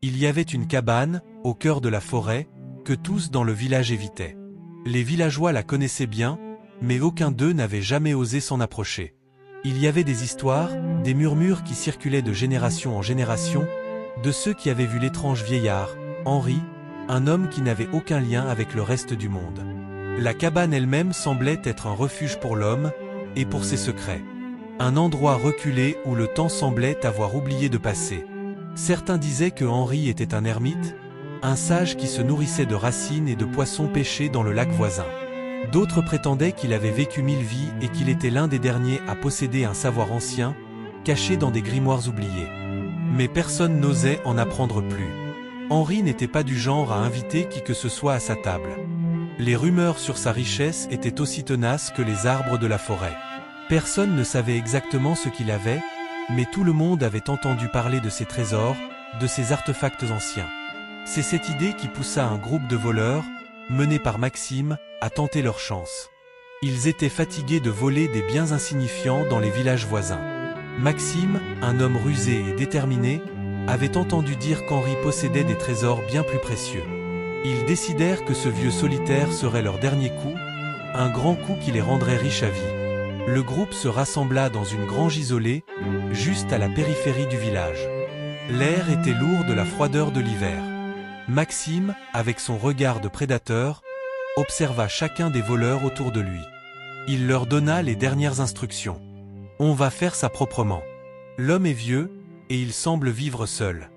Il y avait une cabane, au cœur de la forêt, que tous dans le village évitaient. Les villageois la connaissaient bien, mais aucun d'eux n'avait jamais osé s'en approcher. Il y avait des histoires, des murmures qui circulaient de génération en génération, de ceux qui avaient vu l'étrange vieillard, Henri, un homme qui n'avait aucun lien avec le reste du monde. La cabane elle-même semblait être un refuge pour l'homme, et pour ses secrets. Un endroit reculé où le temps semblait avoir oublié de passer. Certains disaient que Henri était un ermite, un sage qui se nourrissait de racines et de poissons pêchés dans le lac voisin. D'autres prétendaient qu'il avait vécu 1000 vies et qu'il était l'un des derniers à posséder un savoir ancien, caché dans des grimoires oubliés. Mais personne n'osait en apprendre plus. Henri n'était pas du genre à inviter qui que ce soit à sa table. Les rumeurs sur sa richesse étaient aussi tenaces que les arbres de la forêt. Personne ne savait exactement ce qu'il avait, mais tout le monde avait entendu parler de ses trésors, de ses artefacts anciens. C'est cette idée qui poussa un groupe de voleurs, menés par Maxime, à tenter leur chance. Ils étaient fatigués de voler des biens insignifiants dans les villages voisins. Maxime, un homme rusé et déterminé, avait entendu dire qu'Henri possédait des trésors bien plus précieux. Ils décidèrent que ce vieux solitaire serait leur dernier coup, un grand coup qui les rendrait riches à vie. Le groupe se rassembla dans une grange isolée, juste à la périphérie du village. L'air était lourd de la froideur de l'hiver. Maxime, avec son regard de prédateur, observa chacun des voleurs autour de lui. Il leur donna les dernières instructions. On va faire ça proprement. L'homme est vieux, et il semble vivre seul.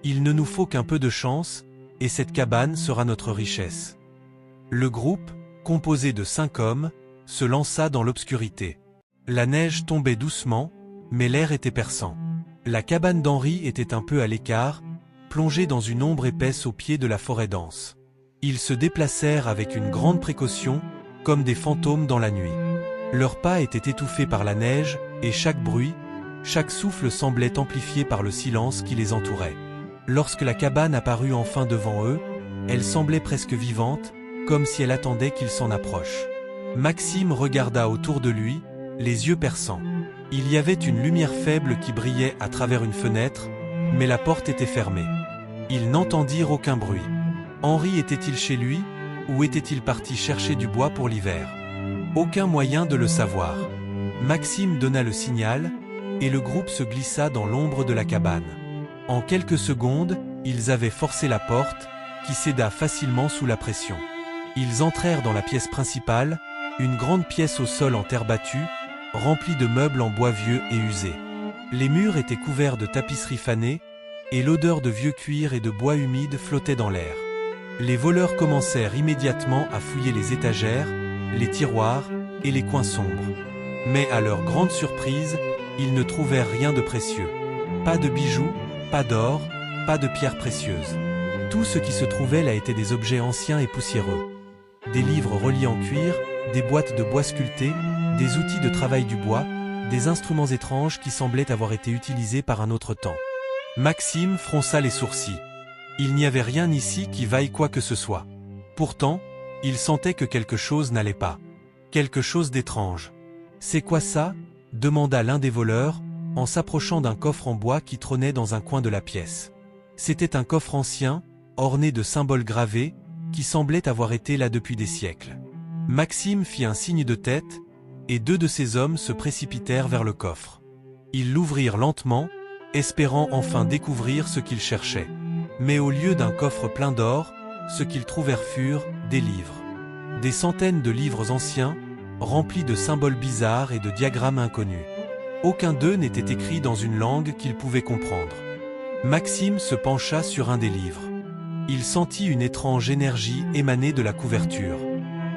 Il ne nous faut qu'un peu de chance, et cette cabane sera notre richesse. Le groupe, composé de 5 hommes, se lança dans l'obscurité. La neige tombait doucement, mais l'air était perçant. La cabane d'Henri était un peu à l'écart, plongée dans une ombre épaisse au pied de la forêt dense. Ils se déplacèrent avec une grande précaution, comme des fantômes dans la nuit. Leurs pas étaient étouffés par la neige, et chaque bruit, chaque souffle semblait amplifié par le silence qui les entourait. Lorsque la cabane apparut enfin devant eux, elle semblait presque vivante, comme si elle attendait qu'ils s'en approchent. Maxime regarda autour de lui, les yeux perçants. Il y avait une lumière faible qui brillait à travers une fenêtre, mais la porte était fermée. Ils n'entendirent aucun bruit. Henri était-il chez lui, ou était-il parti chercher du bois pour l'hiver? Aucun moyen de le savoir. Maxime donna le signal, et le groupe se glissa dans l'ombre de la cabane. En quelques secondes, ils avaient forcé la porte, qui céda facilement sous la pression. Ils entrèrent dans la pièce principale, une grande pièce au sol en terre battue, remplie de meubles en bois vieux et usés. Les murs étaient couverts de tapisseries fanées, et l'odeur de vieux cuir et de bois humide flottait dans l'air. Les voleurs commencèrent immédiatement à fouiller les étagères, les tiroirs et les coins sombres. Mais à leur grande surprise, ils ne trouvèrent rien de précieux. Pas de bijoux, pas d'or, pas de pierres précieuses. Tout ce qui se trouvait là était des objets anciens et poussiéreux. Des livres reliés en cuir, des boîtes de bois sculptées, des outils de travail du bois, des instruments étranges qui semblaient avoir été utilisés par un autre temps. Maxime fronça les sourcils. Il n'y avait rien ici qui vaille quoi que ce soit. Pourtant, il sentait que quelque chose n'allait pas. Quelque chose d'étrange. « C'est quoi ça ?» demanda l'un des voleurs, en s'approchant d'un coffre en bois qui trônait dans un coin de la pièce. C'était un coffre ancien, orné de symboles gravés, qui semblait avoir été là depuis des siècles. Maxime fit un signe de tête, et 2 de ses hommes se précipitèrent vers le coffre. Ils l'ouvrirent lentement, espérant enfin découvrir ce qu'ils cherchaient. Mais au lieu d'un coffre plein d'or, ce qu'ils trouvèrent furent des livres. Des centaines de livres anciens, remplis de symboles bizarres et de diagrammes inconnus. Aucun d'eux n'était écrit dans une langue qu'ils pouvaient comprendre. Maxime se pencha sur un des livres. Il sentit une étrange énergie émaner de la couverture.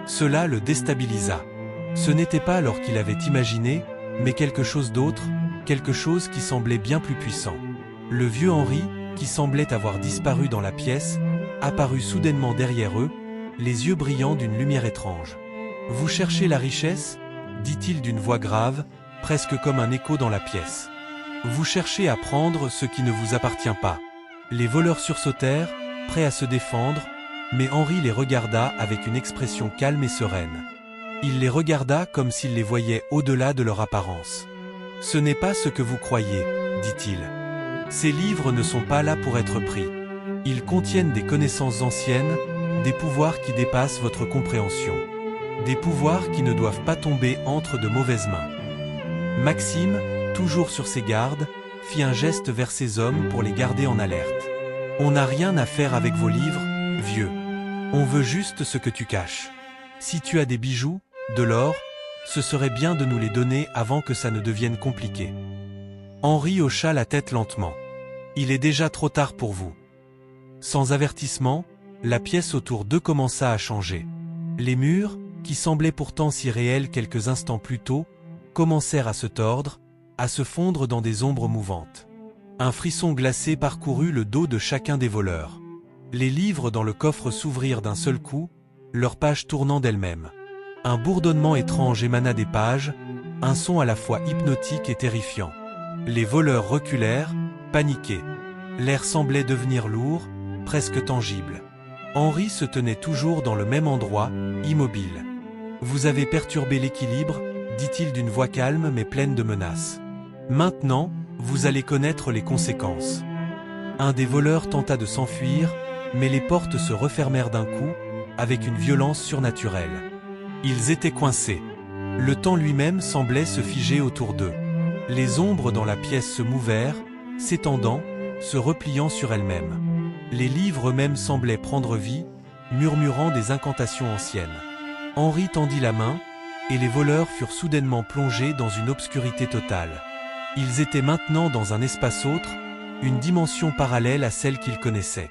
Cela le déstabilisa. Ce n'était pas alors qu'il avait imaginé, mais quelque chose d'autre, quelque chose qui semblait bien plus puissant. Le vieux Henri, qui semblait avoir disparu dans la pièce, apparut soudainement derrière eux, les yeux brillants d'une lumière étrange. « Vous cherchez la richesse ?» dit-il d'une voix grave, presque comme un écho dans la pièce. « Vous cherchez à prendre ce qui ne vous appartient pas. » Les voleurs sursautèrent, prêts à se défendre, mais Henri les regarda avec une expression calme et sereine. Il les regarda comme s'il les voyait au-delà de leur apparence. « Ce n'est pas ce que vous croyez, dit-il. Ces livres ne sont pas là pour être pris. Ils contiennent des connaissances anciennes, des pouvoirs qui dépassent votre compréhension. Des pouvoirs qui ne doivent pas tomber entre de mauvaises mains. Maxime, toujours sur ses gardes, fit un geste vers ses hommes pour les garder en alerte. On n'a rien à faire avec vos livres, vieux. On veut juste ce que tu caches. Si tu as des bijoux, de l'or, ce serait bien de nous les donner avant que ça ne devienne compliqué. Henri hocha la tête lentement. Il est déjà trop tard pour vous. Sans avertissement, la pièce autour d'eux commença à changer. Les murs, qui semblaient pourtant si réels quelques instants plus tôt, commencèrent à se tordre, à se fondre dans des ombres mouvantes. Un frisson glacé parcourut le dos de chacun des voleurs. Les livres dans le coffre s'ouvrirent d'un seul coup, leurs pages tournant d'elles-mêmes. Un bourdonnement étrange émana des pages, un son à la fois hypnotique et terrifiant. Les voleurs reculèrent, paniqués. L'air semblait devenir lourd, presque tangible. Henri se tenait toujours dans le même endroit, immobile. « Vous avez perturbé l'équilibre », dit-il d'une voix calme mais pleine de menaces. « Maintenant, vous allez connaître les conséquences. » Un des voleurs tenta de s'enfuir, mais les portes se refermèrent d'un coup, avec une violence surnaturelle. Ils étaient coincés. Le temps lui-même semblait se figer autour d'eux. Les ombres dans la pièce se mouvèrent, s'étendant, se repliant sur elles-mêmes. Les livres eux-mêmes semblaient prendre vie, murmurant des incantations anciennes. Henri tendit la main, et les voleurs furent soudainement plongés dans une obscurité totale. Ils étaient maintenant dans un espace autre, une dimension parallèle à celle qu'ils connaissaient.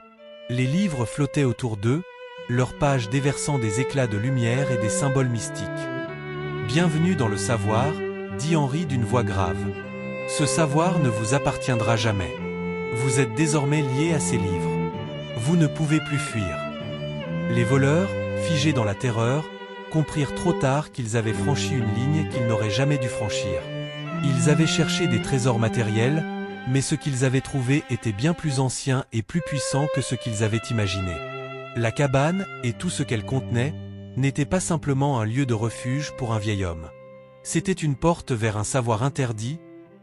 Les livres flottaient autour d'eux, leurs pages déversant des éclats de lumière et des symboles mystiques. « Bienvenue dans le savoir », dit Henri d'une voix grave. « Ce savoir ne vous appartiendra jamais. Vous êtes désormais liés à ces livres. Vous ne pouvez plus fuir. » Les voleurs, figés dans la terreur, comprirent trop tard qu'ils avaient franchi une ligne qu'ils n'auraient jamais dû franchir. Ils avaient cherché des trésors matériels, mais ce qu'ils avaient trouvé était bien plus ancien et plus puissant que ce qu'ils avaient imaginé. La cabane, et tout ce qu'elle contenait, n'était pas simplement un lieu de refuge pour un vieil homme. C'était une porte vers un savoir interdit,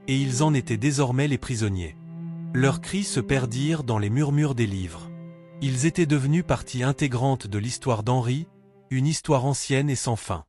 et ils en étaient désormais les prisonniers. Leurs cris se perdirent dans les murmures des livres. Ils étaient devenus partie intégrante de l'histoire d'Henri, une histoire ancienne et sans fin.